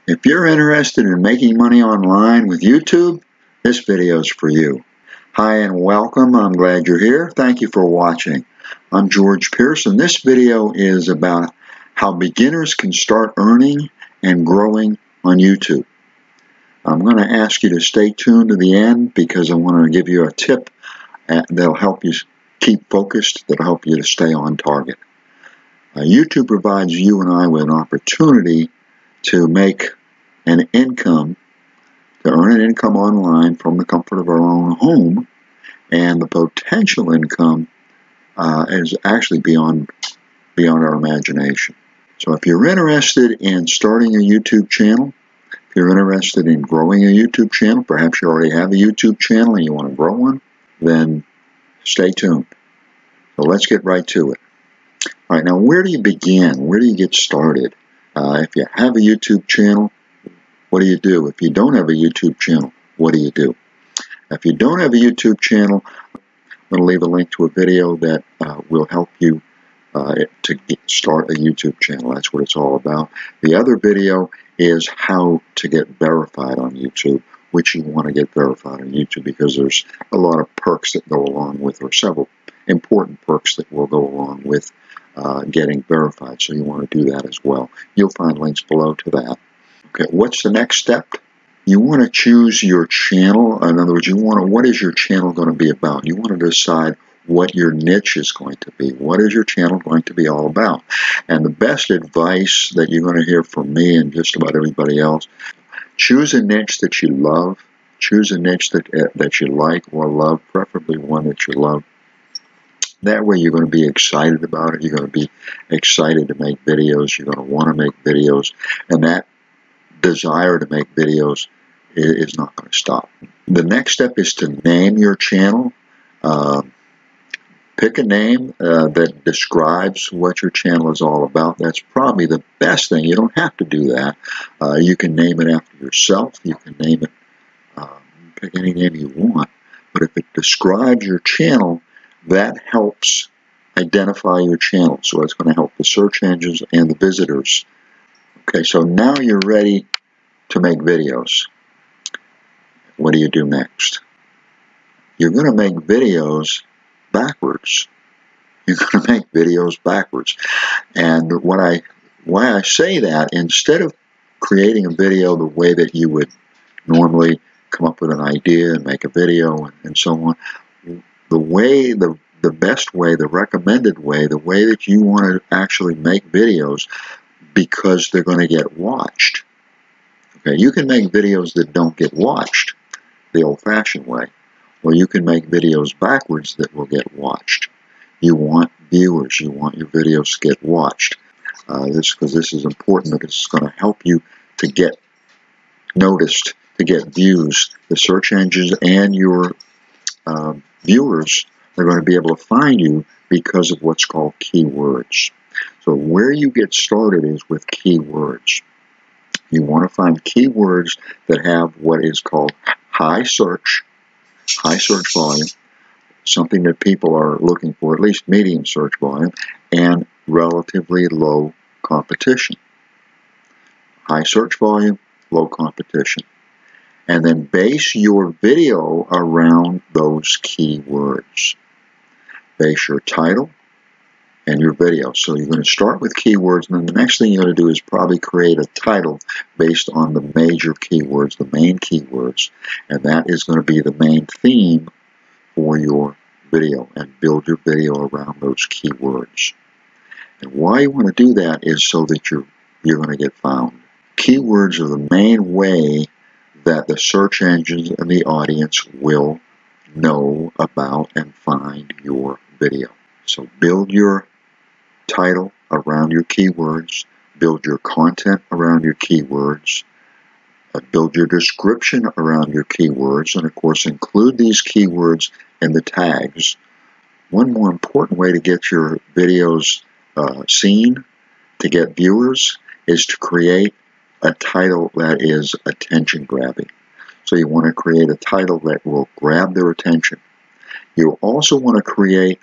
If you're interested in making money online with YouTube, this video is for you. Hi and welcome. I'm glad you're here. Thank you for watching. I'm George Pearson. This video is about how beginners can start earning and growing on YouTube. I'm going to ask you to stay tuned to the end because I want to give you a tip that'll help you keep focused, that'll help you to stay on target. YouTube provides you and I with an opportunity to make an income, to earn an income online from the comfort of our own home, and the potential income is actually beyond our imagination. So if you're interested in starting a YouTube channel, if you're interested in growing a YouTube channel, perhaps you already have a YouTube channel and you want to grow one, then stay tuned. So let's get right to it. All right, now where do you begin? Where do you get started? If you have a YouTube channel, what do you do? If you don't have a YouTube channel, what do you do? If you don't have a YouTube channel, I'm going to leave a link to a video that will help you to start a YouTube channel. That's what it's all about. The other video is how to get verified on YouTube, which you want to get verified on YouTube because there's a lot of perks that go along with, or several important perks that will go along with getting verified. So you want to do that as well. You'll find links below to that. Okay, what's the next step? You want to choose your channel. In other words, what is your channel going to be about? You want to decide what your niche is going to be. What is your channel going to be all about? And the best advice that you're going to hear from me and just about everybody else, choose a niche that you love. Choose a niche that you like or love, preferably one that you love. That way you're going to be excited about it. You're going to be excited to make videos. You're going to want to make videos. And that desire to make videos is not going to stop. The next step is to name your channel. Pick a name that describes what your channel is all about. That's probably the best thing. You don't have to do that. You can name it after yourself. You can name it, pick any name you want. But if it describes your channel, that helps identify your channel. So it's going to help the search engines and the visitors. Okay, so now you're ready to make videos. What do you do next? You're going to make videos backwards. You're going to make videos backwards. And why I say that, instead of creating a video the way that you would normally come up with an idea and make a video and so on, the best way, the recommended way, the way that you want to actually make videos, because they're going to get watched. Okay, you can make videos that don't get watched the old-fashioned way, or you can make videos backwards that will get watched. You want viewers. You want your videos to get watched. Because this is important, that it's going to help you to get noticed, to get views. The search engines and your viewers are going to be able to find you because of what's called keywords. So where you get started is with keywords. You want to find keywords that have what is called high search volume, something that people are looking for, at least medium search volume, and relatively low competition. High search volume, low competition. And then base your video around those keywords. Base your title and your video. So you're going to start with keywords, and then the next thing you're going to do is probably create a title based on the major keywords, the main keywords, and that is going to be the main theme for your video, and build your video around those keywords. And why you want to do that is so that you're going to get found. Keywords are the main way that the search engines and the audience will know about and find your video. So build your title around your keywords, build your content around your keywords, build your description around your keywords, and of course include these keywords in the tags. One more important way to get your videos seen, to get viewers, is to create a title that is attention grabbing. So you want to create a title that will grab their attention. You also want to create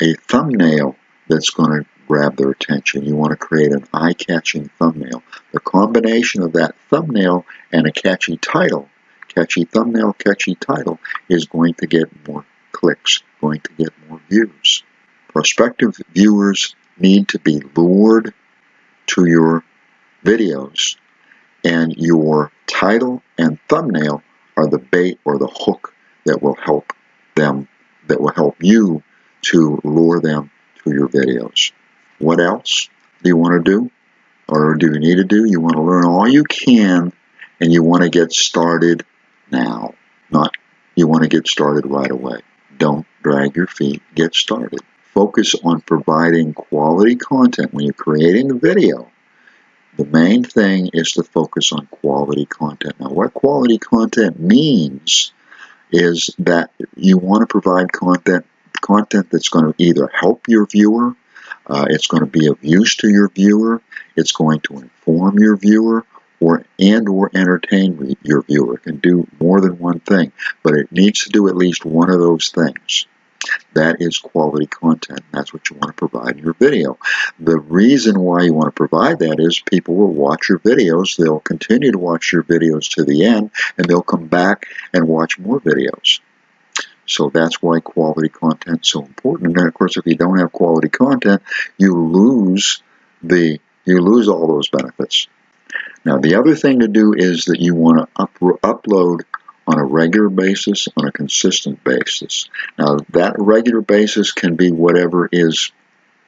a thumbnail that's going to grab their attention. You want to create an eye-catching thumbnail. The combination of that thumbnail and a catchy title, catchy thumbnail, catchy title, is going to get more clicks, going to get more views. Prospective viewers need to be lured to your videos, and your title and thumbnail are the bait or the hook that will help them, that will help you to lure them to your videos. What else do you want to do, or do you need to do? You want to learn all you can, and you want to get started now. Not you want to get started right away. Don't drag your feet. Get started. Focus on providing quality content. When you're creating a video, the main thing is to focus on quality content. Now, what quality content means is that you want to provide content that's going to either help your viewer, it's going to be of use to your viewer, it's going to inform your viewer, or entertain your viewer. It can do more than one thing, but it needs to do at least one of those things. That is quality content. That's what you want to provide in your video. The reason why you want to provide that is people will watch your videos, they'll continue to watch your videos to the end, and they'll come back and watch more videos. So that's why quality content is so important. And then, of course, if you don't have quality content, you lose all those benefits. Now, the other thing to do is that you want to upload on a regular basis, on a consistent basis. Now, that regular basis can be whatever is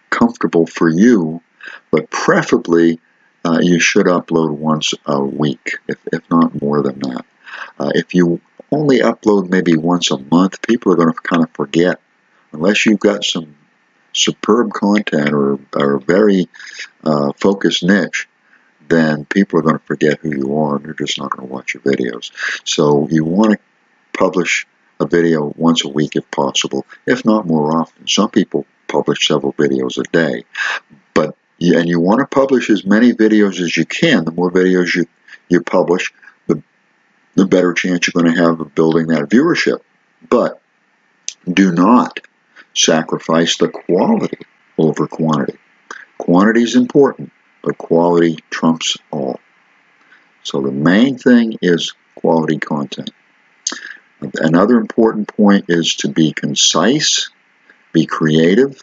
comfortable for you, but preferably you should upload once a week, if not more than that. If you only upload maybe once a month, people are going to kind of forget. Unless you've got some superb content or a very focused niche, then people are going to forget who you are, and they're just not going to watch your videos. So you want to publish a video once a week if possible, if not more often. Some people publish several videos a day. And you want to publish as many videos as you can. The more videos you publish, the better chance you're going to have of building that viewership. But do not sacrifice the quality over quantity. Quantity is important, but quality trumps all. So the main thing is quality content. Another important point is to be concise, be creative,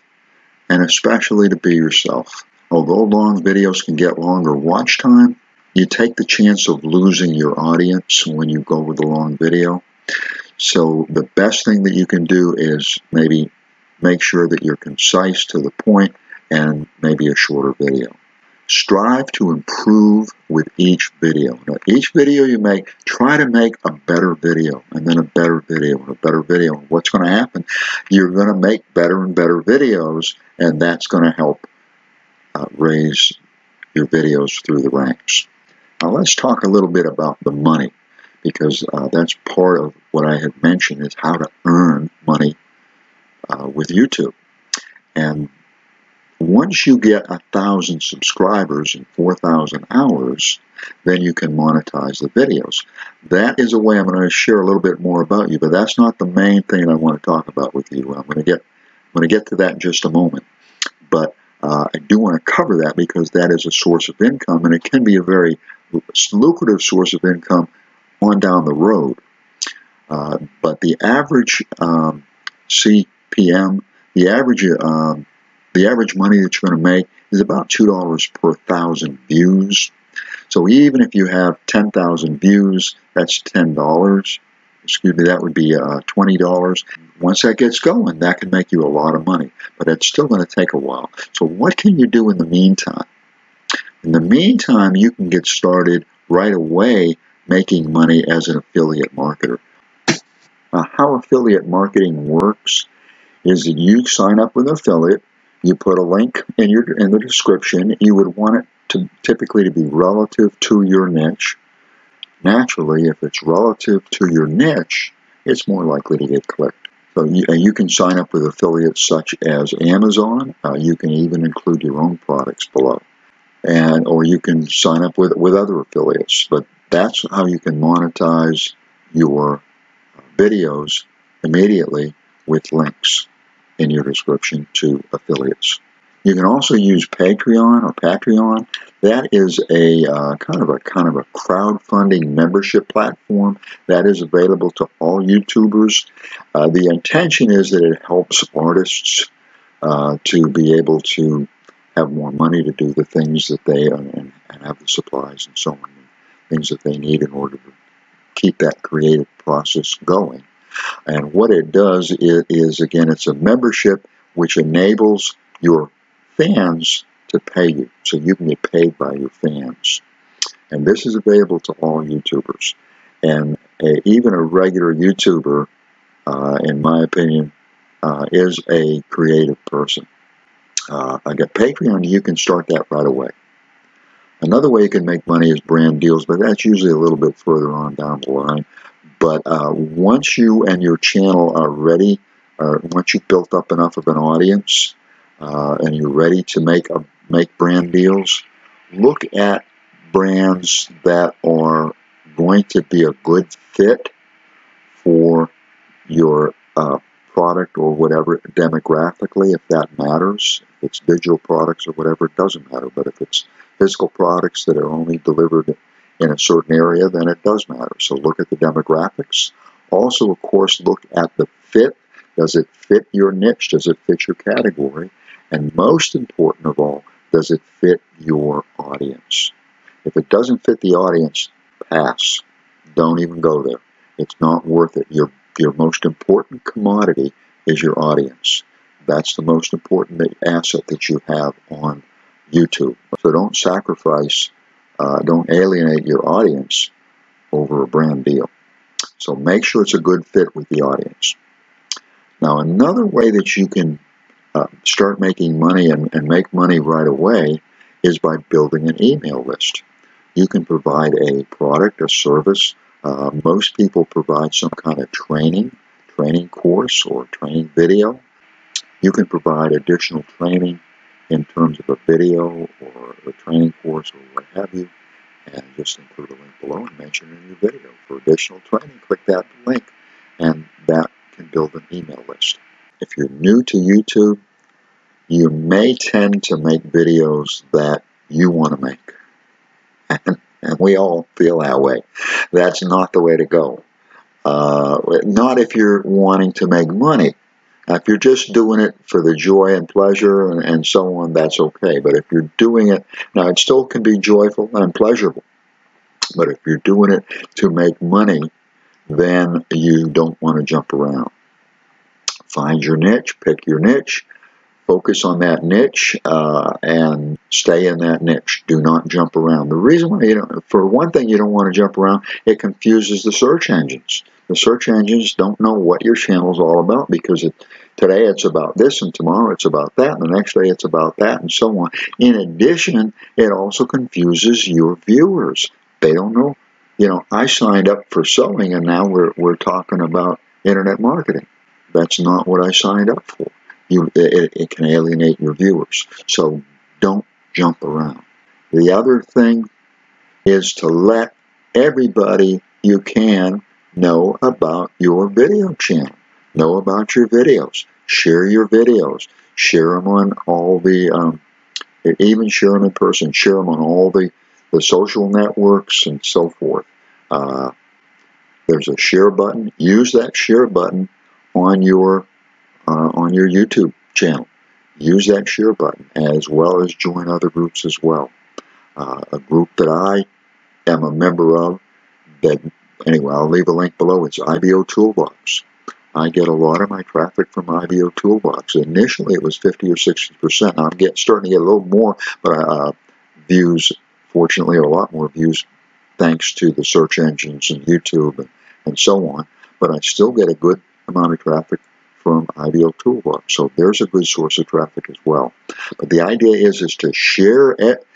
and especially to be yourself. Although long videos can get longer watch time, you take the chance of losing your audience when you go with a long video. So the best thing that you can do is maybe make sure that you're concise, to the point, and maybe a shorter video. Strive to improve with each video. Now, each video you make, try to make a better video, and then a better video, and a better video. And what's going to happen? You're going to make better and better videos, and that's going to help raise your videos through the ranks. Now let's talk a little bit about the money, because that's part of what I had mentioned, is how to earn money with YouTube. And once you get 1,000 subscribers and 4,000 hours, then you can monetize the videos. That is a way I'm going to share a little bit more about you, but that's not the main thing I want to talk about with you. I'm going to get to that in just a moment. But I do want to cover that because that is a source of income, and it can be a very lucrative source of income on down the road. But the average CPM, the average money that you're going to make is about $2 per 1,000 views. So even if you have 10,000 views, that's $10. Excuse me, that would be $20. Once that gets going, that can make you a lot of money, but it's still going to take a while. So what can you do in the meantime? In the meantime, you can get started right away making money as an affiliate marketer. How affiliate marketing works is that you sign up with an affiliate, you put a link in the description. You would want it to typically to be relative to your niche. Naturally, if it's relative to your niche, it's more likely to get clicked. So you can sign up with affiliates such as Amazon. You can even include your own products below, or you can sign up with other affiliates. But that's how you can monetize your videos immediately with links in your description to affiliates. You can also use Patreon. That is a kind of a crowdfunding membership platform that is available to all YouTubers. The intention is that it helps artists to be able to have more money to do the things that they and have the supplies and so on, things that they need in order to keep that creative process going. And what it does is again, it's a membership which enables your fans to pay you, so you can get paid by your fans. And this is available to all YouTubers. And even a regular YouTuber, in my opinion, is a creative person. Again, Patreon, you can start that right away. Another way you can make money is brand deals, but that's usually a little bit further on down the line. But once you and your channel are ready, once you've built up enough of an audience, and you're ready to make brand deals, look at brands that are going to be a good fit for your product or whatever demographically, if that matters. If it's digital products or whatever, it doesn't matter. But if it's physical products that are only delivered in a certain area, then it does matter. So look at the demographics. Also, of course, look at the fit. Does it fit your niche? Does it fit your category? And most important of all, does it fit your audience? If it doesn't fit the audience, pass. Don't even go there. It's not worth it. Your most important commodity is your audience. That's the most important asset that you have on YouTube. So don't sacrifice, don't alienate your audience over a brand deal. So make sure it's a good fit with the audience. Now, another way that you can start making money and make money right away is by building an email list. You can provide a product, a service. Most people provide some kind of training course or training video. You can provide additional training in terms of a video or a training course or what have you, and just include a link below and mention in your video. For additional training, click that link, and that can build an email list. If you're new to YouTube, you may tend to make videos that you want to make. And we all feel that way. That's not the way to go. Not if you're wanting to make money. Now, if you're just doing it for the joy and pleasure and so on, that's okay. But if you're doing it, now it still can be joyful and pleasurable. But if you're doing it to make money, then you don't want to jump around. Find your niche, pick your niche, focus on that niche, and stay in that niche. Do not jump around. The reason why for one thing, you don't want to jump around, it confuses the search engines. The search engines don't know what your channel is all about, because today it's about this, and tomorrow it's about that, and the next day it's about that, and so on. In addition, it also confuses your viewers. They don't know. I signed up for sewing, and now we're talking about internet marketing. That's not what I signed up for. It can alienate your viewers. So don't jump around. The other thing is to let everybody you can know about your video channel. Know about your videos. Share your videos. Share them on all the, even share them in person. Share them on all the social networks and so forth. There's a share button. Use that share button on your YouTube channel. Use that share button, as well as join other groups as well. A group that I am a member of, anyway, I'll leave a link below. It's IBO Toolbox. I get a lot of my traffic from IBO Toolbox. Initially, it was 50 or 60%. Now I'm starting to get a little more, but views, fortunately, a lot more views, thanks to the search engines and YouTube and so on. But I still get a good amount of traffic from IBO Toolbox. So there's a good source of traffic as well. But the idea is to share it,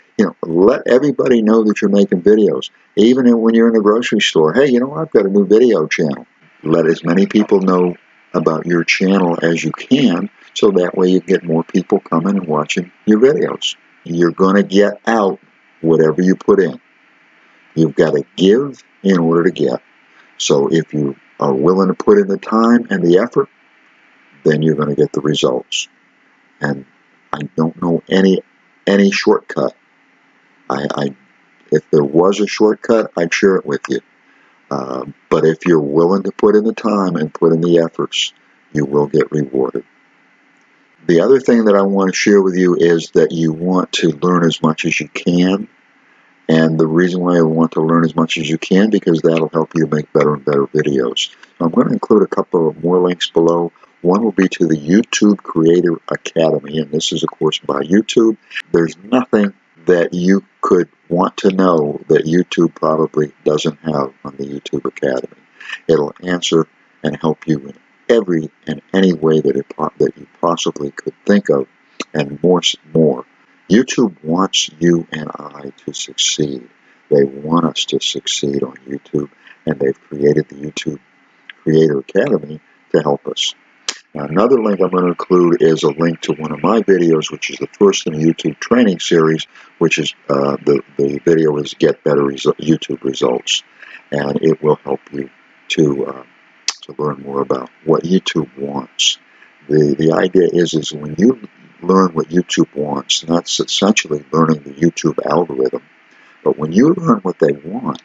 let everybody know that you're making videos. Even when you're in the grocery store, hey, I've got a new video channel. Let as many people know about your channel as you can, so that way you get more people coming and watching your videos. You're going to get out whatever you put in. You've got to give in order to get. So if you are willing to put in the time and the effort, then you're going to get the results. And I don't know any shortcut. If there was a shortcut, I'd share it with you. But if you're willing to put in the time and put in the efforts, you will get rewarded. The other thing that I want to share with you is that you want to learn as much as you can. And the reason why I want to learn as much as you can, because that'll help you make better and better videos. So I'm going to include a couple of more links below. One will be to the YouTube Creator Academy, and this is a course by YouTube. There's nothing that you could want to know that YouTube probably doesn't have on the YouTube Academy. It'll answer and help you in every and any way that you possibly could think of, and more. YouTube wants you and I to succeed. They want us to succeed on YouTube, and they've created the YouTube Creator Academy to help us. Now, another link I'm going to include is a link to one of my videos, which is the first in the YouTube training series, which is the video is Get Better YouTube Results, and it will help you to learn more about what YouTube wants. The idea is when you learn what YouTube wants, and that's essentially learning the YouTube algorithm, but when you learn what they want,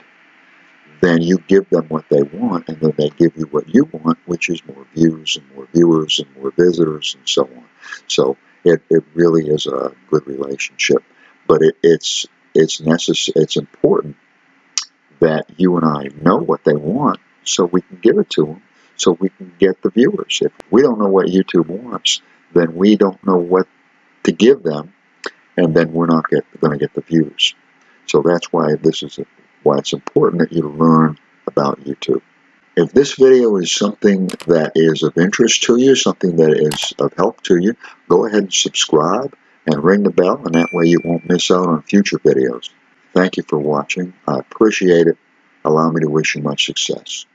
then you give them what they want, and then they give you what you want, which is more views and more viewers and more visitors and so on. So it really is a good relationship. But it's necessary. It's important that you and I know what they want so we can give it to them, so we can get the viewers. If we don't know what YouTube wants, then we don't know what to give them, and then we're not going to get the views. So that's why why it's important that you learn about YouTube. If this video is something that is of interest to you, something that is of help to you, go ahead and subscribe and ring the bell, and that way you won't miss out on future videos. Thank you for watching. I appreciate it. Allow me to wish you much success.